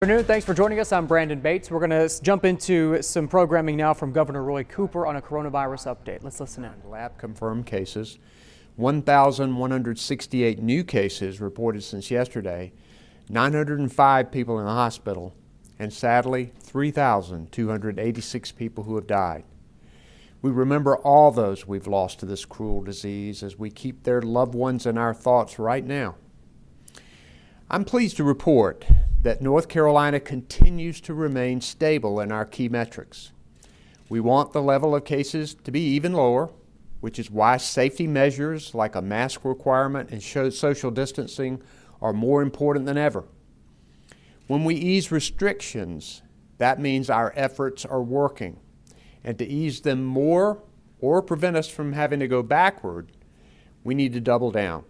Good afternoon. Thanks for joining us. I'm Brandon Bates. We're going to jump into some programming now from Governor Roy Cooper on a coronavirus update. Let's listen in. Lab confirmed cases, 1,168 new cases reported since yesterday, 905 people in the hospital, and sadly, 3,286 people who have died. We remember all those we've lost to this cruel disease as we keep their loved ones in our thoughts right now. I'm pleased to report that North Carolina continues to remain stable in our key metrics. We want the level of cases to be even lower, which is why safety measures like a mask requirement and social distancing are more important than ever. When we ease restrictions, that means our efforts are working. And to ease them more or prevent us from having to go backward, we need to double down.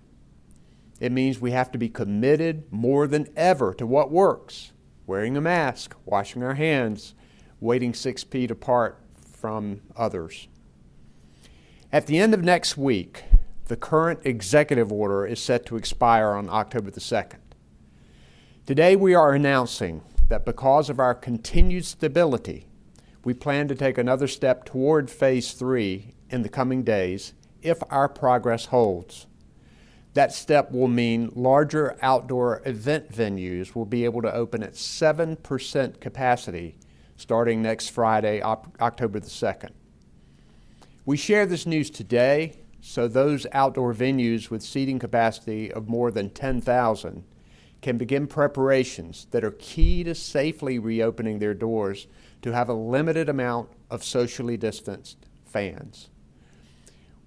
It means we have to be committed more than ever to what works: wearing a mask, washing our hands, waiting 6 feet apart from others. At the end of next week, the current executive order is set to expire on October the 2nd. Today we are announcing that because of our continued stability, we plan to take another step toward Phase 3 in the coming days if our progress holds. That step will mean larger outdoor event venues will be able to open at 7% capacity starting next Friday, October the 2nd. We share this news today so those outdoor venues with seating capacity of more than 10,000 can begin preparations that are key to safely reopening their doors to have a limited amount of socially distanced fans.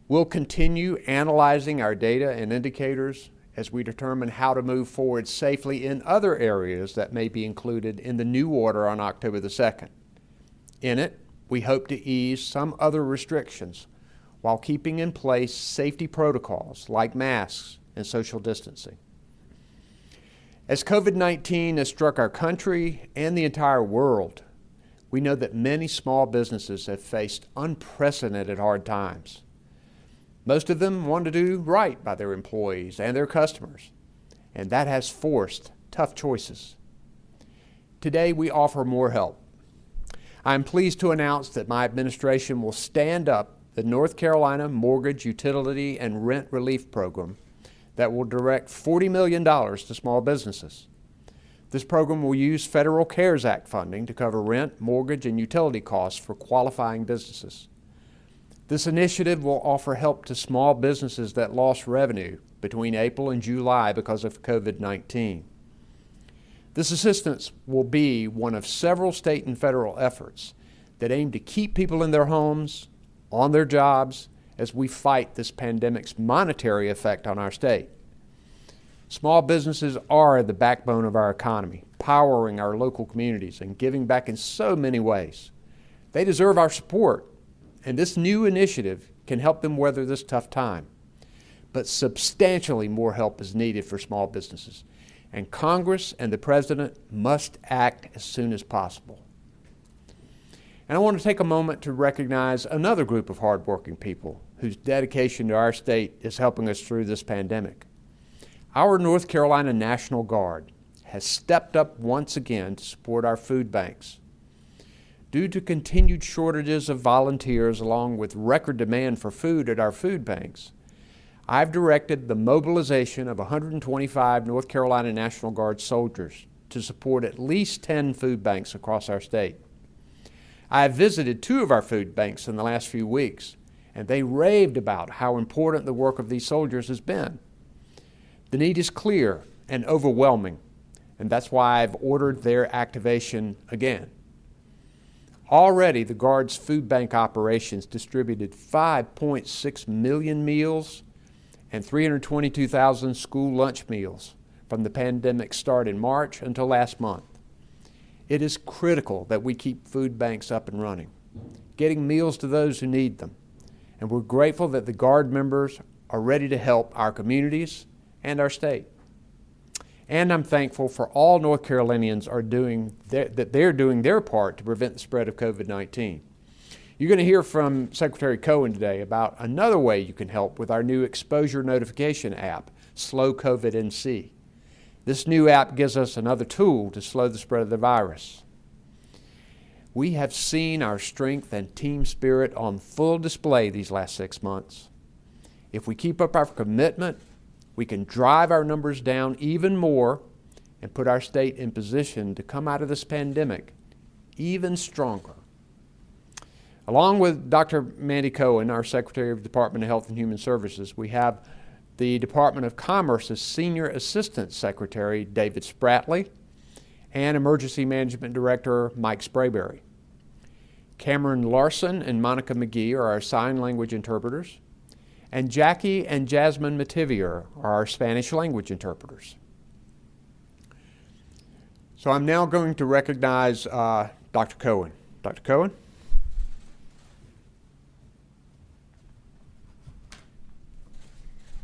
We'll continue analyzing our data and indicators as we determine how to move forward safely in other areas that may be included in the new order on October the 2nd. In it, we hope to ease some other restrictions while keeping in place safety protocols like masks and social distancing. As COVID-19 has struck our country and the entire world, we know that many small businesses have faced unprecedented hard times. Most of them want to do right by their employees and their customers, and that has forced tough choices. Today, we offer more help. I'm pleased to announce that my administration will stand up the North Carolina Mortgage, Utility, and Rent Relief Program that will direct $40 million to small businesses. This program will use Federal CARES Act funding to cover rent, mortgage, and utility costs for qualifying businesses. This initiative will offer help to small businesses that lost revenue between April and July because of COVID-19. This assistance will be one of several state and federal efforts that aim to keep people in their homes, on their jobs, as we fight this pandemic's monetary effect on our state. Small businesses are the backbone of our economy, powering our local communities and giving back in so many ways. They deserve our support. And this new initiative can help them weather this tough time. But substantially more help is needed for small businesses, and Congress and the President must act as soon as possible. And I want to take a moment to recognize another group of hardworking people whose dedication to our state is helping us through this pandemic. Our North Carolina National Guard has stepped up once again to support our food banks. Due to continued shortages of volunteers along with record demand for food at our food banks, I've directed the mobilization of 125 North Carolina National Guard soldiers to support at least 10 food banks across our state. I have visited 2 of our food banks in the last few weeks, and they raved about how important the work of these soldiers has been. The need is clear and overwhelming, and that's why I've ordered their activation again. Already, the Guard's food bank operations distributed 5.6 million meals and 322,000 school lunch meals from the pandemic start in March until last month. It is critical that we keep food banks up and running, getting meals to those who need them. And we're grateful that the Guard members are ready to help our communities and our state. And I'm thankful for all North Carolinians they're doing their part to prevent the spread of COVID-19. You're going to hear from Secretary Cohen today about another way you can help with our new exposure notification app, Slow COVID NC. This new app gives us another tool to slow the spread of the virus. We have seen our strength and team spirit on full display these last 6 months. If we keep up our commitment, we can drive our numbers down even more and put our state in position to come out of this pandemic even stronger. Along with Dr. Mandy Cohen, our Secretary of the Department of Health and Human Services, we have the Department of Commerce's Senior Assistant Secretary, David Spratley, and Emergency Management Director, Mike Sprayberry. Cameron Larson and Monica McGee are our sign language interpreters, and Jackie and Jasmine Mativier are our Spanish language interpreters. So I'm now going to recognize Dr. Cohen. Dr. Cohen?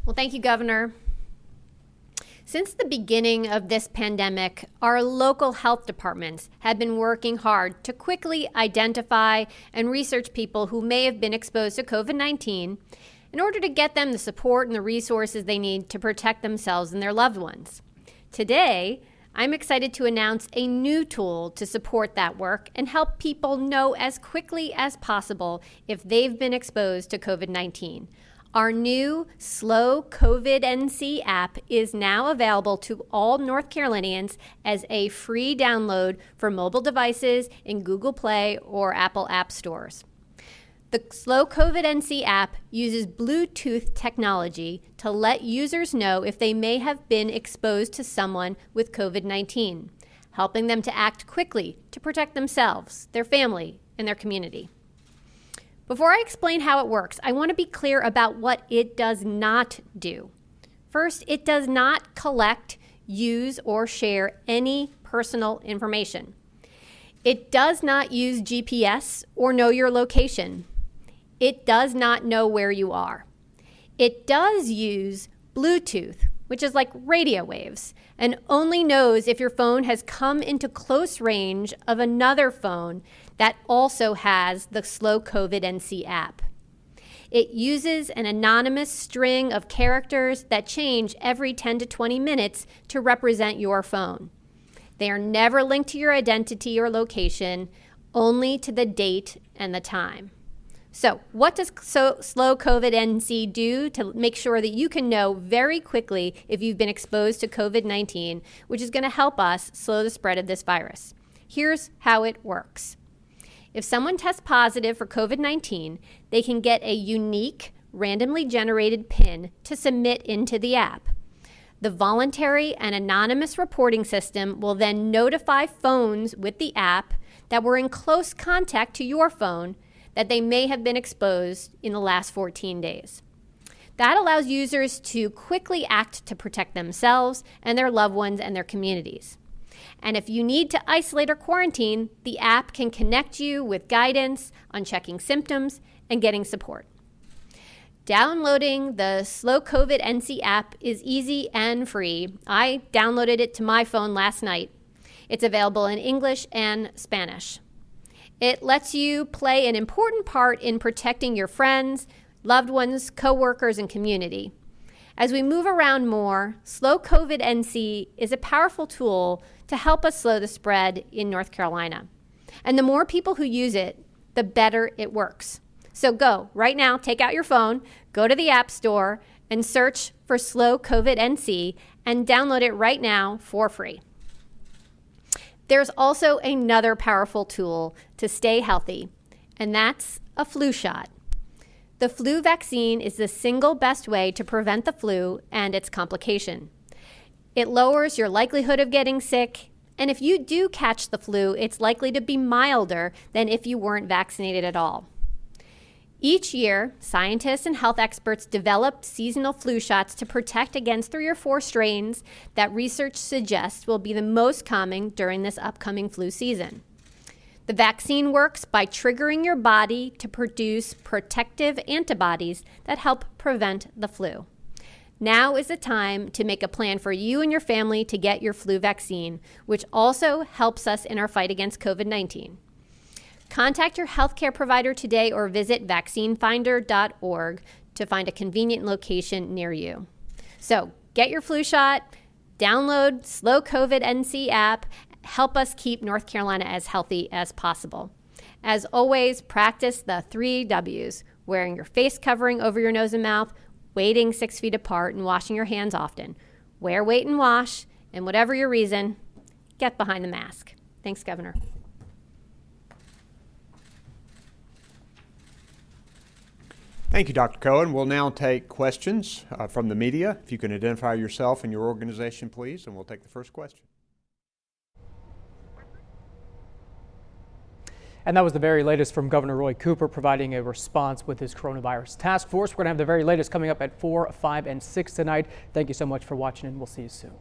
Well, thank you, Governor. Since the beginning of this pandemic, our local health departments have been working hard to quickly identify and research people who may have been exposed to COVID-19 in order to get them the support and the resources they need to protect themselves and their loved ones. Today, I'm excited to announce a new tool to support that work and help people know as quickly as possible if they've been exposed to COVID-19. Our new Slow COVID NC app is now available to all North Carolinians as a free download for mobile devices in Google Play or Apple App Stores. The Slow COVID NC app uses Bluetooth technology to let users know if they may have been exposed to someone with COVID-19, helping them to act quickly to protect themselves, their family, and their community. Before I explain how it works, I want to be clear about what it does not do. First, it does not collect, use, or share any personal information. It does not use GPS or know your location. It does not know where you are. It does use Bluetooth, which is like radio waves, and only knows if your phone has come into close range of another phone that also has the Slow COVID NC app. It uses an anonymous string of characters that change every 10 to 20 minutes to represent your phone. They are never linked to your identity or location, only to the date and the time. So what does Slow COVID NC do to make sure that you can know very quickly if you've been exposed to COVID-19, which is going to help us slow the spread of this virus? Here's how it works. If someone tests positive for COVID-19, they can get a unique, randomly generated PIN to submit into the app. The voluntary and anonymous reporting system will then notify phones with the app that were in close contact to your phone that they may have been exposed in the last 14 days. That allows users to quickly act to protect themselves and their loved ones and their communities. And if you need to isolate or quarantine, the app can connect you with guidance on checking symptoms and getting support. Downloading the Slow COVID NC app is easy and free. I downloaded it to my phone last night. It's available in English and Spanish. It lets you play an important part in protecting your friends, loved ones, coworkers, and community. As we move around more, Slow COVID NC is a powerful tool to help us slow the spread in North Carolina. And the more people who use it, the better it works. So go right now, take out your phone, go to the App Store, and search for Slow COVID NC and download it right now for free. There's also another powerful tool to stay healthy, and that's a flu shot. The flu vaccine is the single best way to prevent the flu and its complication. It lowers your likelihood of getting sick, and if you do catch the flu, it's likely to be milder than if you weren't vaccinated at all. Each year, scientists and health experts develop seasonal flu shots to protect against 3 or 4 strains that research suggests will be the most common during this upcoming flu season. The vaccine works by triggering your body to produce protective antibodies that help prevent the flu. Now is the time to make a plan for you and your family to get your flu vaccine, which also helps us in our fight against COVID-19. Contact your healthcare provider today or visit vaccinefinder.org to find a convenient location near you. So get your flu shot, Download Slow COVID NC app. Help us keep North Carolina as healthy as possible. As always, practice the 3 W's: wearing your face covering over your nose and mouth, waiting 6 feet apart, and washing your hands often. Wear, wait, and wash, and whatever your reason, get behind the mask. Thanks, Governor. Thank you, Dr. Cohen. We'll now take questions from the media. If you can identify yourself and your organization, please, and we'll take the first question. And that was the very latest from Governor Roy Cooper providing a response with his coronavirus task force. We're going to have the very latest coming up at 4, 5, and 6 tonight. Thank you so much for watching, and we'll see you soon.